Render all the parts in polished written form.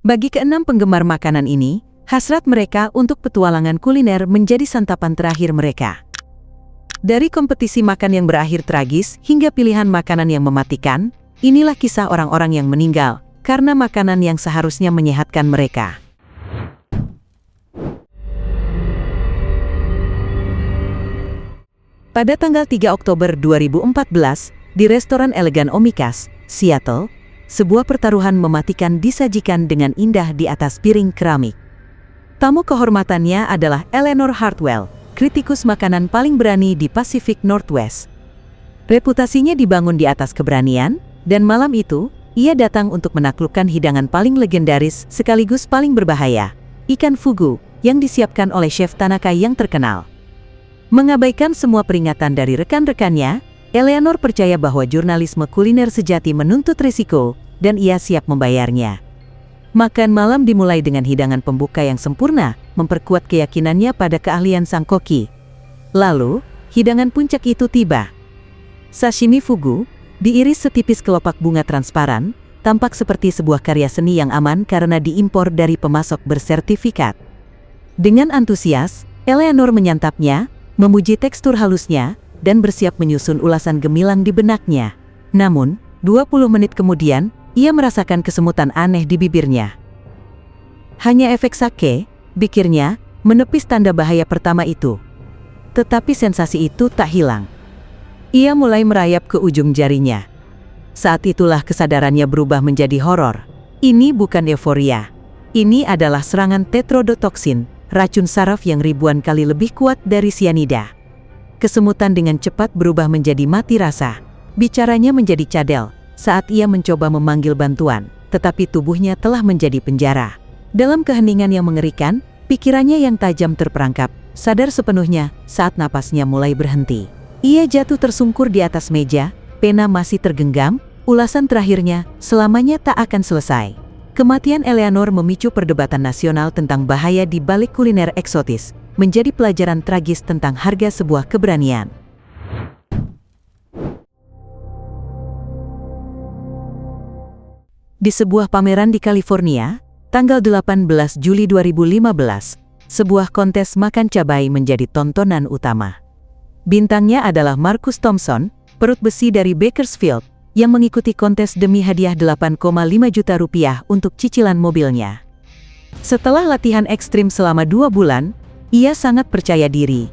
Bagi keenam penggemar makanan ini, hasrat mereka untuk petualangan kuliner menjadi santapan terakhir mereka. Dari kompetisi makan yang berakhir tragis hingga pilihan makanan yang mematikan, inilah kisah orang-orang yang meninggal karena makanan yang seharusnya menyehatkan mereka. Pada tanggal 3 Oktober 2014, di restoran elegan Omikas, Seattle, sebuah pertaruhan mematikan disajikan dengan indah di atas piring keramik. Tamu kehormatannya adalah Eleanor Hartwell, kritikus makanan paling berani di Pacific Northwest. Reputasinya dibangun di atas keberanian, dan malam itu, ia datang untuk menaklukkan hidangan paling legendaris sekaligus paling berbahaya, ikan fugu, yang disiapkan oleh chef Tanaka yang terkenal. Mengabaikan semua peringatan dari rekan-rekannya, Eleanor percaya bahwa jurnalisme kuliner sejati menuntut risiko, dan ia siap membayarnya. Makan malam dimulai dengan hidangan pembuka yang sempurna, memperkuat keyakinannya pada keahlian sang koki. Lalu, hidangan puncak itu tiba. Sashimi fugu, diiris setipis kelopak bunga transparan, tampak seperti sebuah karya seni yang aman karena diimpor dari pemasok bersertifikat. Dengan antusias, Eleanor menyantapnya, memuji tekstur halusnya, dan bersiap menyusun ulasan gemilang di benaknya. Namun, 20 menit kemudian, ia merasakan kesemutan aneh di bibirnya. Hanya efek sake, pikirnya, menepis tanda bahaya pertama itu. Tetapi sensasi itu tak hilang. Ia mulai merayap ke ujung jarinya. Saat itulah kesadarannya berubah menjadi horor. Ini bukan euforia. Ini adalah serangan tetrodotoksin, racun saraf yang ribuan kali lebih kuat dari sianida. Kesemutan dengan cepat berubah menjadi mati rasa. Bicaranya menjadi cadel saat ia mencoba memanggil bantuan, tetapi tubuhnya telah menjadi penjara. Dalam keheningan yang mengerikan, pikirannya yang tajam terperangkap, sadar sepenuhnya saat napasnya mulai berhenti. Ia jatuh tersungkur di atas meja, pena masih tergenggam, ulasan terakhirnya selamanya tak akan selesai. Kematian Eleanor memicu perdebatan nasional tentang bahaya di balik kuliner eksotis, menjadi pelajaran tragis tentang harga sebuah keberanian. Di sebuah pameran di California, tanggal 18 Juli 2015, sebuah kontes makan cabai menjadi tontonan utama. Bintangnya adalah Marcus Thompson, perut besi dari Bakersfield, yang mengikuti kontes demi hadiah 8,5 juta rupiah untuk cicilan mobilnya. Setelah latihan ekstrim selama 2 bulan, ia sangat percaya diri.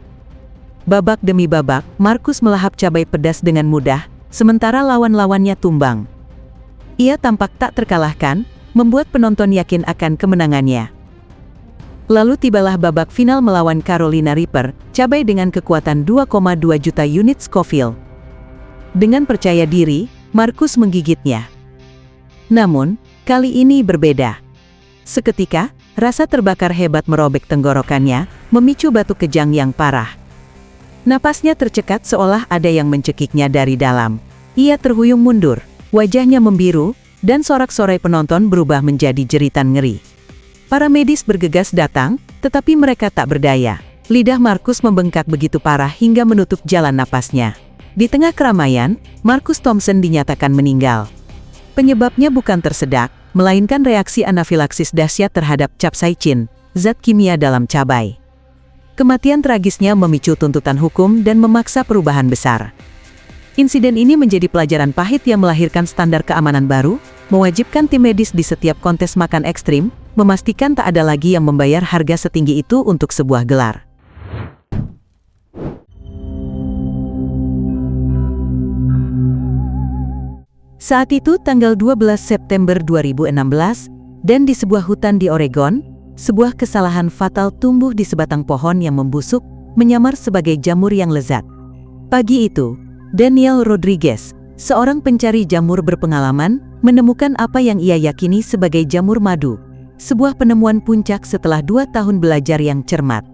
Babak demi babak, Marcus melahap cabai pedas dengan mudah, sementara lawan-lawannya tumbang. Ia tampak tak terkalahkan, membuat penonton yakin akan kemenangannya. Lalu tibalah babak final melawan Carolina Reaper, cabai dengan kekuatan 2,2 juta unit Scoville. Dengan percaya diri, Marcus menggigitnya. Namun, kali ini berbeda. Seketika, rasa terbakar hebat merobek tenggorokannya, memicu batuk kejang yang parah. Napasnya tercekat seolah ada yang mencekiknya dari dalam. Ia terhuyung mundur, wajahnya membiru, dan sorak-sorai penonton berubah menjadi jeritan ngeri. Para medis bergegas datang, tetapi mereka tak berdaya. Lidah Marcus membengkak begitu parah hingga menutup jalan napasnya. Di tengah keramaian, Marcus Thompson dinyatakan meninggal. Penyebabnya bukan tersedak, melainkan reaksi anafilaksis dahsyat terhadap capsaicin, zat kimia dalam cabai. Kematian tragisnya memicu tuntutan hukum dan memaksa perubahan besar. Insiden ini menjadi pelajaran pahit yang melahirkan standar keamanan baru, mewajibkan tim medis di setiap kontes makan ekstrim, memastikan tak ada lagi yang membayar harga setinggi itu untuk sebuah gelar. Saat itu tanggal 12 September 2016, dan di sebuah hutan di Oregon, sebuah kesalahan fatal tumbuh di sebatang pohon yang membusuk, menyamar sebagai jamur yang lezat. Pagi itu, Daniel Rodriguez, seorang pencari jamur berpengalaman, menemukan apa yang ia yakini sebagai jamur madu, sebuah penemuan puncak setelah 2 tahun belajar yang cermat.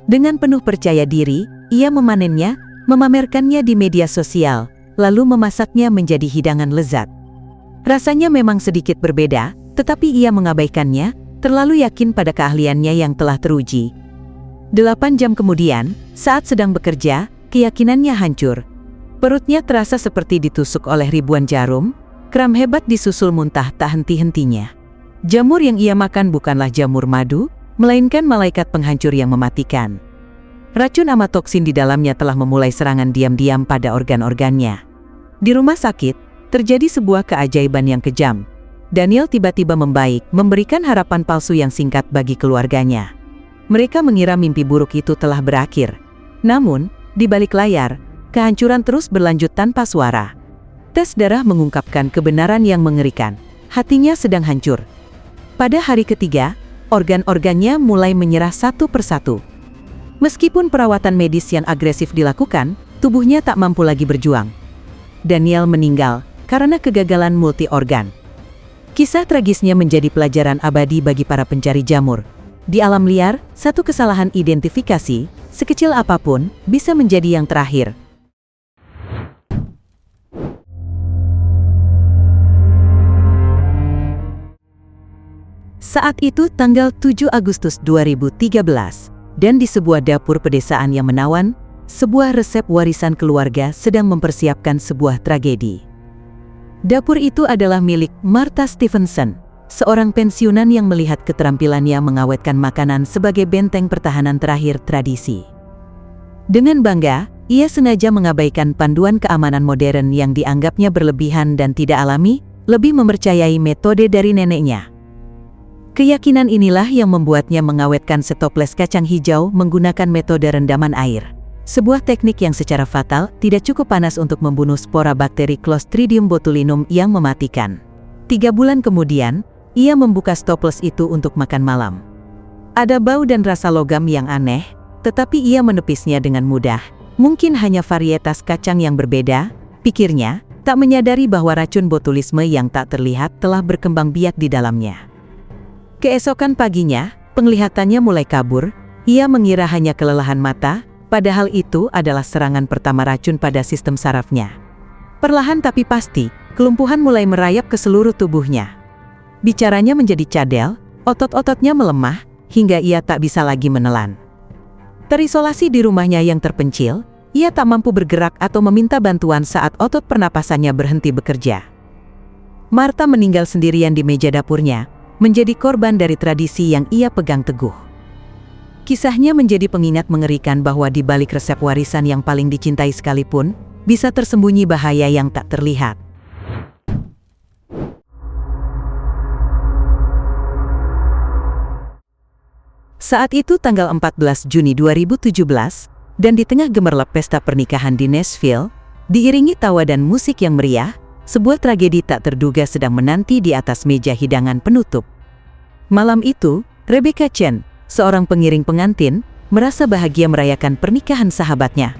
Dengan penuh percaya diri, ia memanennya, memamerkannya di media sosial, lalu memasaknya menjadi hidangan lezat. Rasanya memang sedikit berbeda, tetapi ia mengabaikannya, terlalu yakin pada keahliannya yang telah teruji. 8 jam kemudian, saat sedang bekerja, keyakinannya hancur. Perutnya terasa seperti ditusuk oleh ribuan jarum, kram hebat disusul muntah tak henti-hentinya. Jamur yang ia makan bukanlah jamur madu, melainkan malaikat penghancur yang mematikan. Racun amatoksin di dalamnya telah memulai serangan diam-diam pada organ-organnya. Di rumah sakit, terjadi sebuah keajaiban yang kejam. Daniel tiba-tiba membaik, memberikan harapan palsu yang singkat bagi keluarganya. Mereka mengira mimpi buruk itu telah berakhir. Namun, di balik layar, kehancuran terus berlanjut tanpa suara. Tes darah mengungkapkan kebenaran yang mengerikan. Hatinya sedang hancur. Pada hari ketiga, organ-organnya mulai menyerah satu persatu. Meskipun perawatan medis yang agresif dilakukan, tubuhnya tak mampu lagi berjuang. Daniel meninggal karena kegagalan multi-organ. Kisah tragisnya menjadi pelajaran abadi bagi para pencari jamur. Di alam liar, satu kesalahan identifikasi, sekecil apapun, bisa menjadi yang terakhir. Saat itu tanggal 7 Agustus 2013, dan di sebuah dapur pedesaan yang menawan, sebuah resep warisan keluarga sedang mempersiapkan sebuah tragedi. Dapur itu adalah milik Martha Stevenson, seorang pensiunan yang melihat keterampilannya mengawetkan makanan sebagai benteng pertahanan terakhir tradisi. Dengan bangga, ia sengaja mengabaikan panduan keamanan modern yang dianggapnya berlebihan dan tidak alami, lebih mempercayai metode dari neneknya. Keyakinan inilah yang membuatnya mengawetkan setoples kacang hijau menggunakan metode rendaman air. Sebuah teknik yang secara fatal tidak cukup panas untuk membunuh spora bakteri Clostridium botulinum yang mematikan. 3 bulan kemudian, ia membuka stoples itu untuk makan malam. Ada bau dan rasa logam yang aneh, tetapi ia menepisnya dengan mudah. Mungkin hanya varietas kacang yang berbeda, pikirnya, tak menyadari bahwa racun botulisme yang tak terlihat telah berkembang biak di dalamnya. Keesokan paginya, penglihatannya mulai kabur. Ia mengira hanya kelelahan mata, padahal itu adalah serangan pertama racun pada sistem sarafnya. Perlahan tapi pasti, kelumpuhan mulai merayap ke seluruh tubuhnya. Bicaranya menjadi cadel, otot-ototnya melemah, hingga ia tak bisa lagi menelan. Terisolasi di rumahnya yang terpencil, ia tak mampu bergerak atau meminta bantuan saat otot pernapasannya berhenti bekerja. Martha meninggal sendirian di meja dapurnya, menjadi korban dari tradisi yang ia pegang teguh. Kisahnya menjadi pengingat mengerikan bahwa di balik resep warisan yang paling dicintai sekalipun, bisa tersembunyi bahaya yang tak terlihat. Saat itu tanggal 14 Juni 2017, dan di tengah gemerlap pesta pernikahan di Nashville, diiringi tawa dan musik yang meriah, sebuah tragedi tak terduga sedang menanti di atas meja hidangan penutup. Malam itu, Rebecca Chen, seorang pengiring pengantin, merasa bahagia merayakan pernikahan sahabatnya.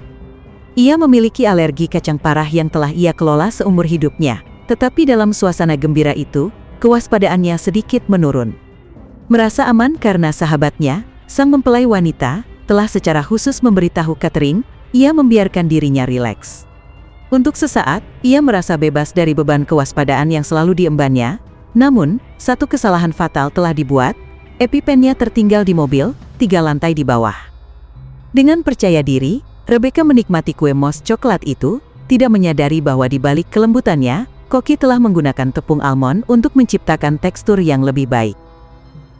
Ia memiliki alergi kacang parah yang telah ia kelola seumur hidupnya, tetapi dalam suasana gembira itu, kewaspadaannya sedikit menurun. Merasa aman karena sahabatnya, sang mempelai wanita, telah secara khusus memberitahu catering, ia membiarkan dirinya rileks. Untuk sesaat, ia merasa bebas dari beban kewaspadaan yang selalu diembannya. Namun, satu kesalahan fatal telah dibuat. EpiPen-nya tertinggal di mobil, 3 lantai di bawah. Dengan percaya diri, Rebecca menikmati kue mousse coklat itu, tidak menyadari bahwa di balik kelembutannya, koki telah menggunakan tepung almond untuk menciptakan tekstur yang lebih baik.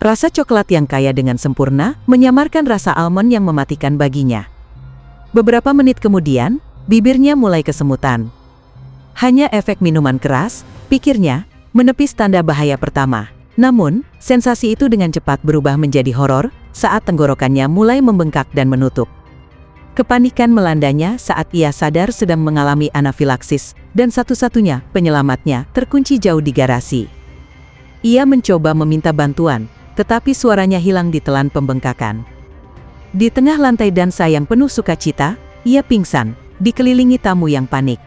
Rasa coklat yang kaya dengan sempurna menyamarkan rasa almond yang mematikan baginya. Beberapa menit kemudian, bibirnya mulai kesemutan. Hanya efek minuman keras, pikirnya, menepis tanda bahaya pertama. Namun, sensasi itu dengan cepat berubah menjadi horor saat tenggorokannya mulai membengkak dan menutup. Kepanikan melandanya saat ia sadar sedang mengalami anafilaksis, dan satu-satunya penyelamatnya terkunci jauh di garasi. Ia mencoba meminta bantuan, tetapi suaranya hilang ditelan pembengkakan. Di tengah lantai dansa yang penuh sukacita, ia pingsan, dikelilingi tamu yang panik.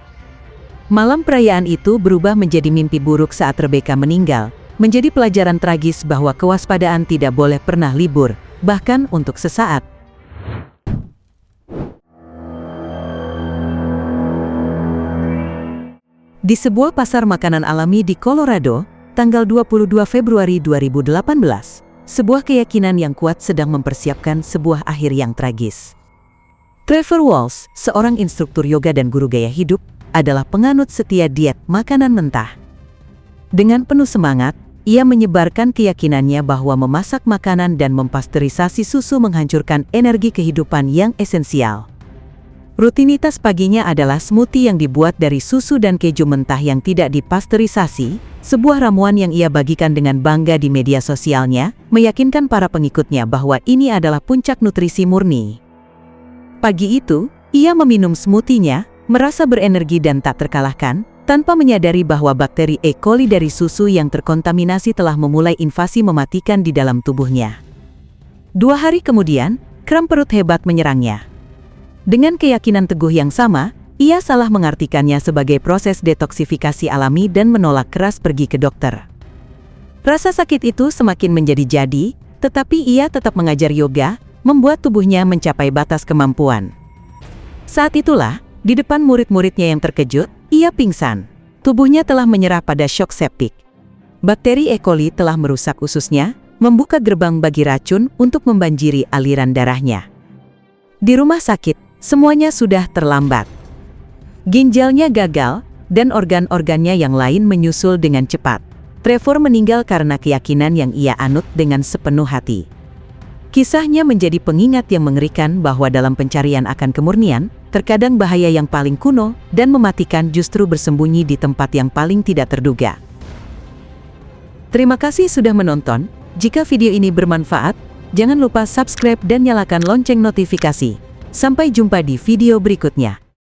Malam perayaan itu berubah menjadi mimpi buruk saat Rebecca meninggal, menjadi pelajaran tragis bahwa kewaspadaan tidak boleh pernah libur, bahkan untuk sesaat. Di sebuah pasar makanan alami di Colorado, tanggal 22 Februari 2018, sebuah keyakinan yang kuat sedang mempersiapkan sebuah akhir yang tragis. Trevor Walsh, seorang instruktur yoga dan guru gaya hidup, adalah penganut setia diet makanan mentah. Dengan penuh semangat, ia menyebarkan keyakinannya bahwa memasak makanan dan mempasteurisasi susu menghancurkan energi kehidupan yang esensial. Rutinitas paginya adalah smoothie yang dibuat dari susu dan keju mentah yang tidak dipasteurisasi, sebuah ramuan yang ia bagikan dengan bangga di media sosialnya, meyakinkan para pengikutnya bahwa ini adalah puncak nutrisi murni. Pagi itu, ia meminum smoothie-nya, merasa berenergi dan tak terkalahkan, tanpa menyadari bahwa bakteri E. coli dari susu yang terkontaminasi telah memulai invasi mematikan di dalam tubuhnya. 2 hari kemudian, kram perut hebat menyerangnya. Dengan keyakinan teguh yang sama, ia salah mengartikannya sebagai proses detoksifikasi alami dan menolak keras pergi ke dokter. Rasa sakit itu semakin menjadi-jadi, tetapi ia tetap mengajar yoga, membuat tubuhnya mencapai batas kemampuan. Saat itulah, di depan murid-muridnya yang terkejut, ia pingsan. Tubuhnya telah menyerah pada shock septik. Bakteri E. coli telah merusak ususnya, membuka gerbang bagi racun untuk membanjiri aliran darahnya. Di rumah sakit, semuanya sudah terlambat. Ginjalnya gagal, dan organ-organnya yang lain menyusul dengan cepat. Trevor meninggal karena keyakinan yang ia anut dengan sepenuh hati. Kisahnya menjadi pengingat yang mengerikan bahwa dalam pencarian akan kemurnian, terkadang bahaya yang paling kuno dan mematikan justru bersembunyi di tempat yang paling tidak terduga. Terima kasih sudah menonton. Jika video ini bermanfaat, jangan lupa subscribe dan nyalakan lonceng notifikasi. Sampai jumpa di video berikutnya.